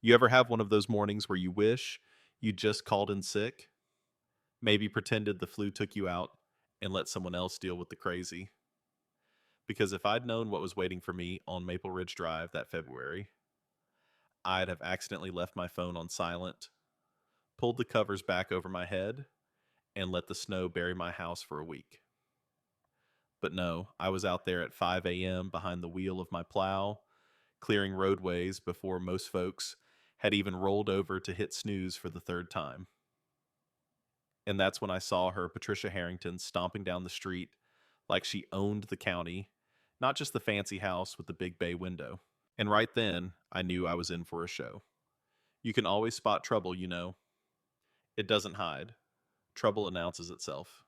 You ever have one of those mornings where you wish you just called in sick? Maybe pretended the flu took you out and let someone else deal with the crazy? Because if I'd known what was waiting for me on Maple Ridge Drive that February, I'd have accidentally left my phone on silent, pulled the covers back over my head, and let the snow bury my house for a week. But no, I was out there at 5 a.m. behind the wheel of my plow, clearing roadways before most folks had even rolled over to hit snooze for the third time. And that's when I saw her, Patricia Harrington, stomping down the street like she owned the county, not just the fancy house with the big bay window. And right then, I knew I was in for a show. You can always spot trouble, you know. It doesn't hide. Trouble announces itself.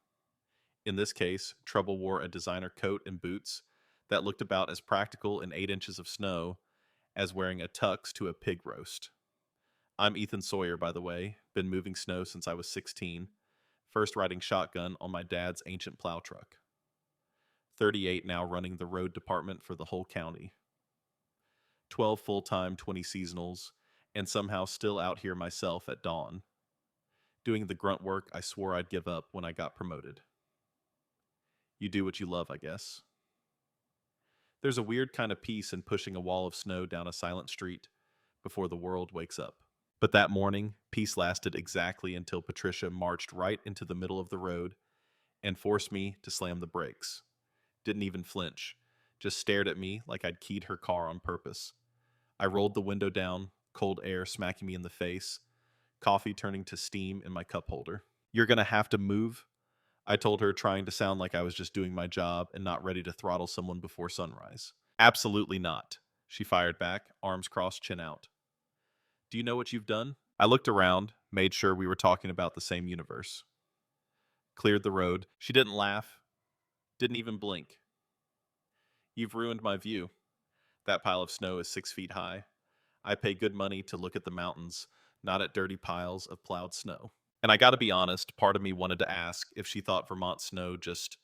In this case, Trouble wore a designer coat and boots that looked about as practical in 8 inches of snow as wearing a tux to a pig roast. I'm Ethan Sawyer, by the way, been moving snow since I was 16, first riding shotgun on my dad's ancient plow truck. 38 now running the road department for the whole county. 12 full-time, 20 seasonals, and somehow still out here myself at dawn, doing the grunt work I swore I'd give up when I got promoted. You do what you love, I guess. There's a weird kind of peace in pushing a wall of snow down a silent street before the world wakes up. But that morning, peace lasted exactly until Patricia marched right into the middle of the road and forced me to slam the brakes. Didn't even flinch, just stared at me like I'd keyed her car on purpose. I rolled the window down, cold air smacking me in the face, coffee turning to steam in my cup holder. "You're gonna have to move," I told her, trying to sound like I was just doing my job and not ready to throttle someone before sunrise. "Absolutely not," she fired back, arms crossed, chin out. "Do you know what you've done?" I looked around, made sure we were talking about the same universe. Cleared the road. She didn't laugh, didn't even blink. "You've ruined my view. That pile of snow is 6 feet high. I pay good money to look at the mountains, not at dirty piles of plowed snow." And I gotta be honest, part of me wanted to ask if she thought Vermont snow just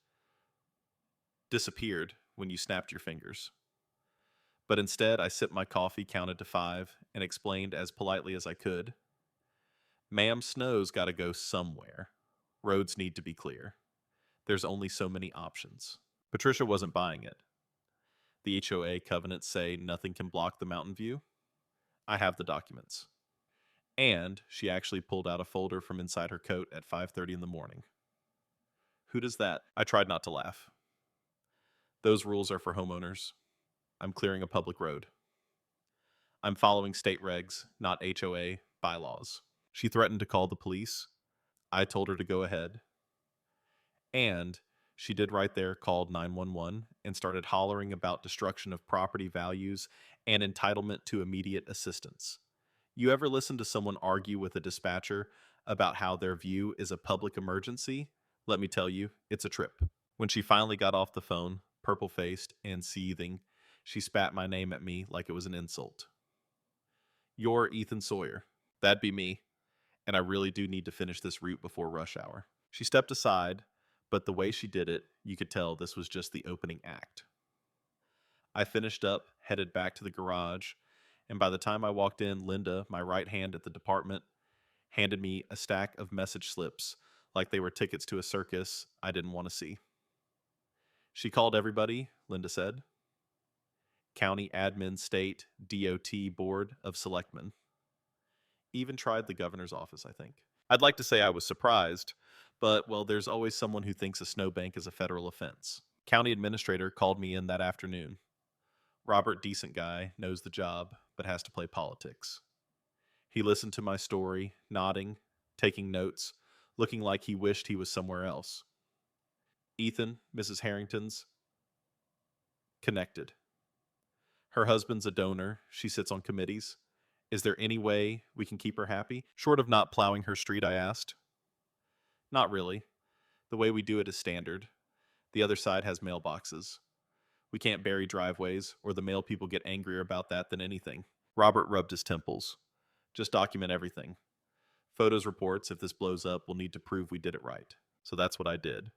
disappeared when you snapped your fingers. But instead, I sipped my coffee, counted to 5, and explained as politely as I could, "Ma'am, snow's gotta go somewhere. Roads need to be clear. There's only so many options." Patricia wasn't buying it. The HOA covenants say nothing can block the mountain view. I have the documents. And she actually pulled out a folder from inside her coat at 5:30 in the morning. "Who does that?" I tried not to laugh. "Those rules are for homeowners. I'm clearing a public road. I'm following state regs, not HOA bylaws." She threatened to call the police. I told her to go ahead. And she did right there, called 911 and started hollering about destruction of property values and entitlement to immediate assistance. You ever listen to someone argue with a dispatcher about how their view is a public emergency? Let me tell you, it's a trip. When she finally got off the phone, purple-faced and seething, she spat my name at me like it was an insult. "You're Ethan Sawyer." That'd be me, and I really do need to finish this route before rush hour. She stepped aside, but the way she did it, you could tell this was just the opening act. I finished up, headed back to the garage, and by the time I walked in, Linda, my right hand at the department, handed me a stack of message slips like they were tickets to a circus I didn't want to see. She called everybody, Linda said. County Admin State DOT Board of Selectmen. Even tried the governor's office, I think. I'd like to say I was surprised, but, well, there's always someone who thinks a snowbank is a federal offense. County administrator called me in that afternoon. Robert, decent guy, knows the job, but has to play politics. He listened to my story, nodding, taking notes, looking like he wished he was somewhere else. "Ethan, Mrs. Harrington's connected. Her husband's a donor. She sits on committees. Is there any way we can keep her happy? Short of not plowing her street," I asked. "Not really. The way we do it is standard. The other side has mailboxes. We can't bury driveways, or the mail people get angrier about that than anything." Robert rubbed his temples. "Just document everything. Photos reports, if this blows up, will need to prove we did it right." So that's what I did.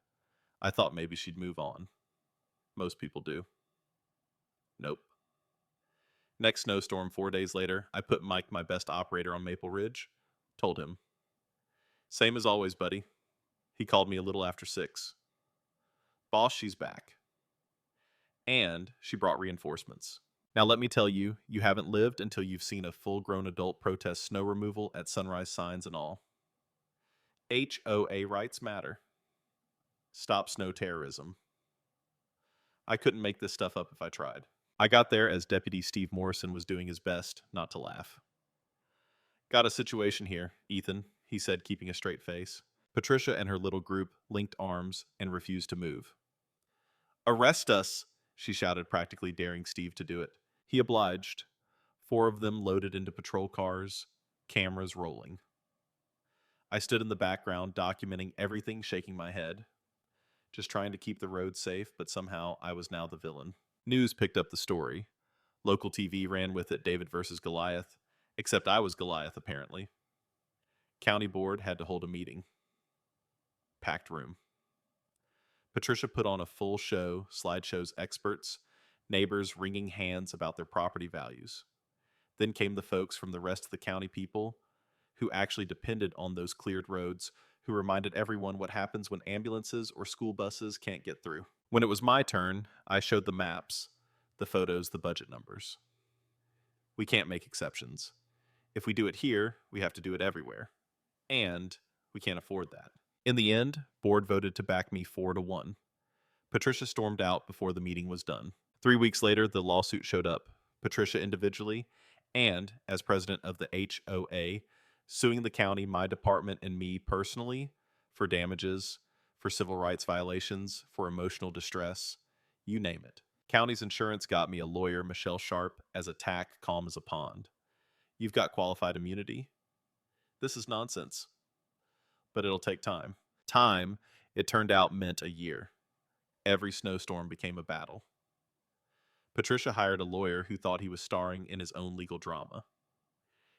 I thought maybe she'd move on. Most people do. Nope. Next snowstorm 4 days later, I put Mike, my best operator on Maple Ridge, told him, "Same as always, buddy." He called me a little after 6. "Boss, she's back." And she brought reinforcements. Now let me tell you, you haven't lived until you've seen a full-grown adult protest snow removal at sunrise signs and all. HOA rights matter. Stop snow terrorism. I couldn't make this stuff up if I tried. I got there as Deputy Steve Morrison was doing his best not to laugh. "Got a situation here, Ethan," he said, keeping a straight face. Patricia and her little group linked arms and refused to move. "Arrest us!" she shouted, practically daring Steve to do it. He obliged. 4 of them loaded into patrol cars, cameras rolling. I stood in the background, documenting everything, shaking my head, just trying to keep the road safe, but somehow I was now the villain. News picked up the story. Local TV ran with it, David versus Goliath, except I was Goliath, apparently. County board had to hold a meeting. Packed room. Patricia put on a full show, slideshows experts, neighbors wringing hands about their property values. Then came the folks from the rest of the county people who actually depended on those cleared roads, who reminded everyone what happens when ambulances or school buses can't get through. When it was my turn, I showed the maps, the photos, the budget numbers. We can't make exceptions. If we do it here, we have to do it everywhere. And we can't afford that. In the end, board voted to back me 4-1. Patricia stormed out before the meeting was done. 3 weeks later, the lawsuit showed up. Patricia individually, and as president of the HOA, suing the county, my department, and me personally for damages, for civil rights violations, for emotional distress, you name it. County's insurance got me a lawyer, Michelle Sharp, as a tack, calm as a pond. You've got qualified immunity. This is nonsense. But it'll take time. Time, it turned out, meant a year. Every snowstorm became a battle. Patricia hired a lawyer who thought he was starring in his own legal drama.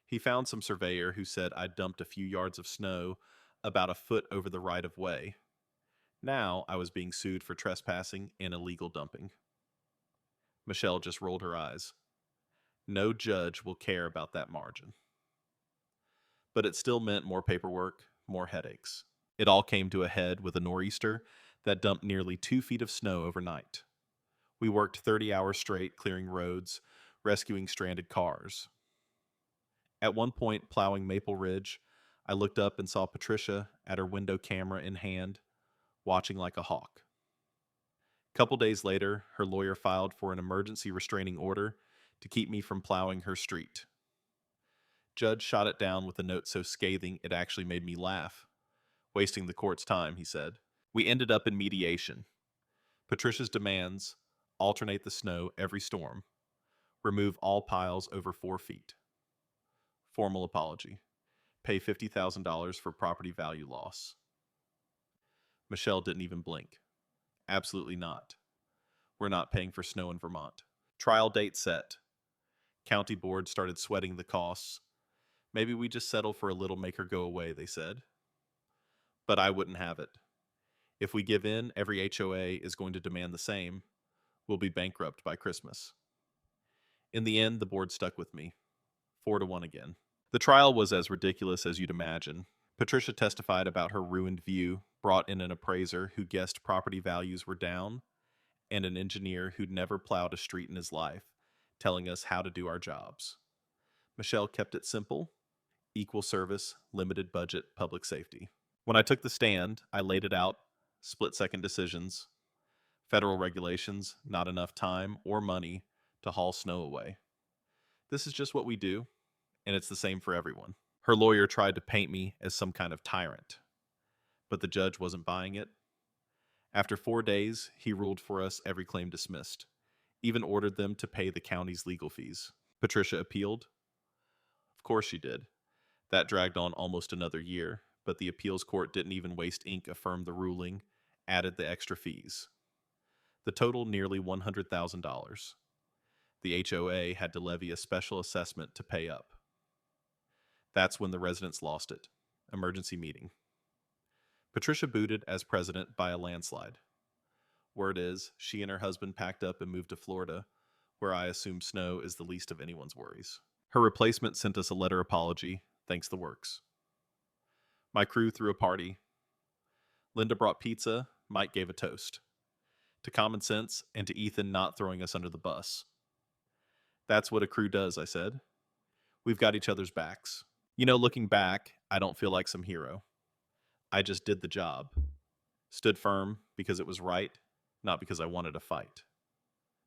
He found some surveyor who said I dumped a few yards of snow about a foot over the right-of-way. Now I was being sued for trespassing and illegal dumping. Michelle just rolled her eyes. No judge will care about that margin. But it still meant more paperwork, more headaches. It all came to a head with a nor'easter that dumped nearly 2 feet of snow overnight. We worked 30 hours straight clearing roads, rescuing stranded cars. At one point, plowing Maple Ridge, I looked up and saw Patricia at her window camera in hand, watching like a hawk. A couple days later, her lawyer filed for an emergency restraining order to keep me from plowing her street. Judge shot it down with a note so scathing it actually made me laugh. "Wasting the court's time," he said. We ended up in mediation. Patricia's demands: alternate the snow every storm, remove all piles over 4 feet. Formal apology. Pay $50,000 for property value loss. Michelle didn't even blink. Absolutely not. We're not paying for snow in Vermont. Trial date set. County board started sweating the costs. Maybe we just settle for a little, make her go away, they said. But I wouldn't have it. If we give in, every HOA is going to demand the same. We'll be bankrupt by Christmas. In the end, the board stuck with me. 4-1 again. The trial was as ridiculous as you'd imagine. Patricia testified about her ruined view, brought in an appraiser who guessed property values were down, and an engineer who'd never plowed a street in his life, telling us how to do our jobs. Michelle kept it simple: equal service, limited budget, public safety. When I took the stand, I laid it out: split-second decisions, federal regulations, not enough time or money to haul snow away. This is just what we do, and it's the same for everyone. Her lawyer tried to paint me as some kind of tyrant, but the judge wasn't buying it. After 4 days, he ruled for us every claim dismissed, even ordered them to pay the county's legal fees. Patricia appealed. Of course she did. That dragged on almost another year, but the appeals court didn't even waste ink, affirmed the ruling, added the extra fees. The total nearly $100,000. The HOA had to levy a special assessment to pay up. That's when the residents lost it. Emergency meeting. Patricia booted as president by a landslide. Word is, she and her husband packed up and moved to Florida, where I assume snow is the least of anyone's worries. Her replacement sent us a letter apology, thanks the works. My crew threw a party. Linda brought pizza, Mike gave a toast. To common sense and to Ethan not throwing us under the bus. That's what a crew does, I said. We've got each other's backs. Looking back, I don't feel like some hero. I just did the job. Stood firm because it was right, not because I wanted to fight.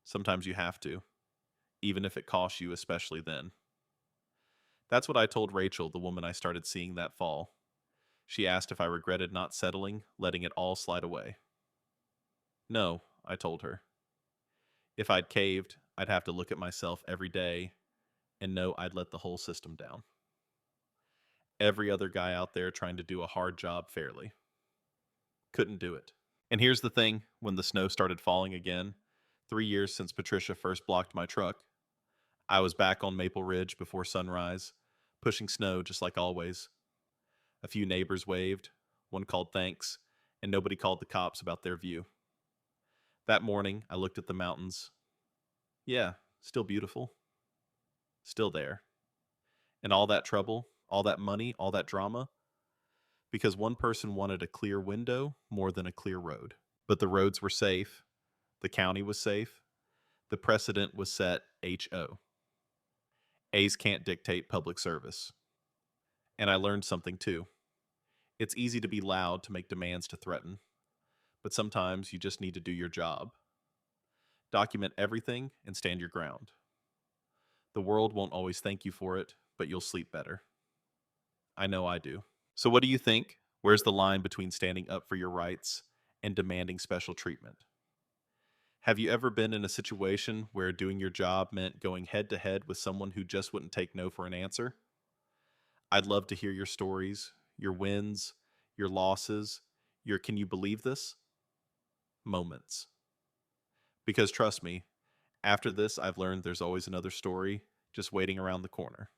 Sometimes you have to, even if it costs you, especially then. That's what I told Rachel, the woman I started seeing that fall. She asked if I regretted not settling, letting it all slide away. No, I told her. If I'd caved, I'd have to look at myself every day and know I'd let the whole system down. Every other guy out there trying to do a hard job fairly. Couldn't do it. And here's the thing, when the snow started falling again, 3 years since Patricia first blocked my truck, I was back on Maple Ridge before sunrise, pushing snow just like always. A few neighbors waved, one called thanks, and nobody called the cops about their view. That morning, I looked at the mountains. Yeah, still beautiful. Still there. And all that trouble, all that money, all that drama, because one person wanted a clear window more than a clear road. But the roads were safe, the county was safe, the precedent was set HO. A's can't dictate public service. And I learned something too. It's easy to be loud to make demands to threaten, but sometimes you just need to do your job. Document everything and stand your ground. The world won't always thank you for it, but you'll sleep better. I know I do. So what do you think? Where's the line between standing up for your rights and demanding special treatment? Have you ever been in a situation where doing your job meant going head to head with someone who just wouldn't take no for an answer? I'd love to hear your stories, your wins, your losses, your can you believe this? Moments. Because trust me, after this, I've learned there's always another story just waiting around the corner.